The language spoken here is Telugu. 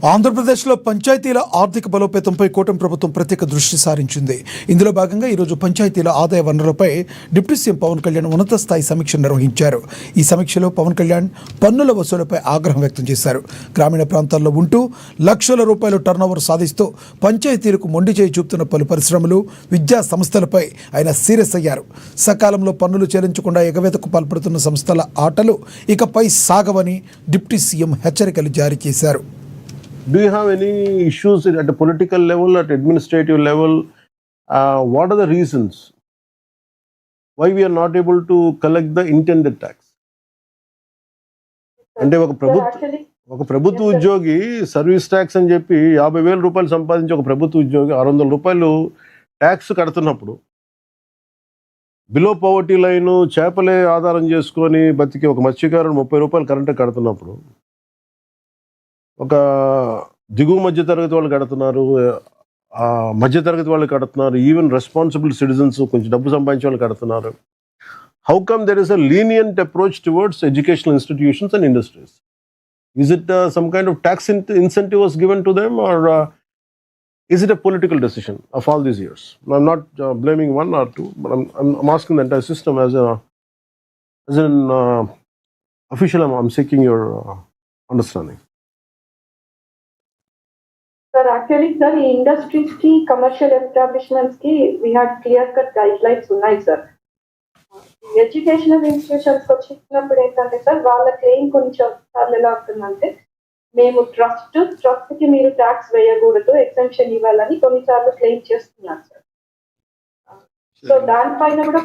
ఆంధ్రప్రదేశ్లో పంచాయతీల ఆర్థిక బలోపేతంపై కూటమి ప్రభుత్వం ప్రత్యేక దృష్టి సారించింది. ఇందులో భాగంగా ఈరోజు పంచాయతీల ఆదాయ వనరులపై డిప్యూటీ సీఎం పవన్ కళ్యాణ్ ఉన్నత స్థాయి సమీక్ష నిర్వహించారు. ఈ సమీక్షలో పవన్ కళ్యాణ్ పన్నుల వసూలుపై ఆగ్రహం వ్యక్తం చేశారు. గ్రామీణ ప్రాంతాల్లో ఉంటూ లక్షల రూపాయలు టర్నోవర్ సాధిస్తూ పంచాయతీలకు మొండి చేయి చూపుతున్న పలు పరిశ్రమలు, విద్యా సంస్థలపై ఆయన సీరియస్ అయ్యారు. సకాలంలో పన్నులు చెల్లించకుండా ఎగవేతకు పాల్పడుతున్న సంస్థల ఆటలు ఇకపై సాగవని డిప్యూటీ సీఎం హెచ్చరికలు జారీ చేశారు. Do you have any issues at a political level, at administrative level? What are the reasons why we are not able to collect the intended tax? అంటే ఒక ప్రభుత్వ ఉద్యోగి సర్వీస్ ట్యాక్స్ అని చెప్పి 50,000 రూపాయలు సంపాదించి ఒక ప్రభుత్వ ఉద్యోగి 600 రూపాయలు ట్యాక్స్ కడుతున్నప్పుడు, బిలో పవర్టీ లైన్ చేపలే ఆధారం చేసుకొని బతికి ఒక మత్స్యకారుడు 30 రూపాయలు కరెంట్ కడుతున్నప్పుడు, ఒక దిగువ మధ్య తరగతి వాళ్ళు కడుతున్నారు, మధ్య తరగతి వాళ్ళు కడుతున్నారు, ఈవెన్ రెస్పాన్సిబుల్ సిటిజన్స్ కొంచెం డబ్బు సంపాదించే వాళ్ళు కడుతున్నారు. How come there is a lenient approach towards educational institutions and industries? Is it some kind of tax incentive was given to them, or is it a political decision of all these years? I'm not blaming one or two, but I'm asking the entire system as an official. I'm seeking your understanding. Sir, actually, sir, industries ki, commercial establishments ki, we had clear-cut guidelines ఉన్నాయి సార్. ఎడ్యుకేషనల్ ఇన్స్టిట్యూషన్స్ వచ్చినప్పుడు ఏంటంటే సార్, వాళ్ళ క్లెయిమ్ కొంచెం సార్లు ఎలా ఉంటుందంటే, మేము ట్రస్ట్ కి మీరు ట్యాక్స్ వేయకూడదు, ఎగ్జెంప్షన్ ఇవ్వాలని కొన్నిసార్లు క్లెయిమ్ చేస్తున్నారు సార్. సో దానిపైన కూడా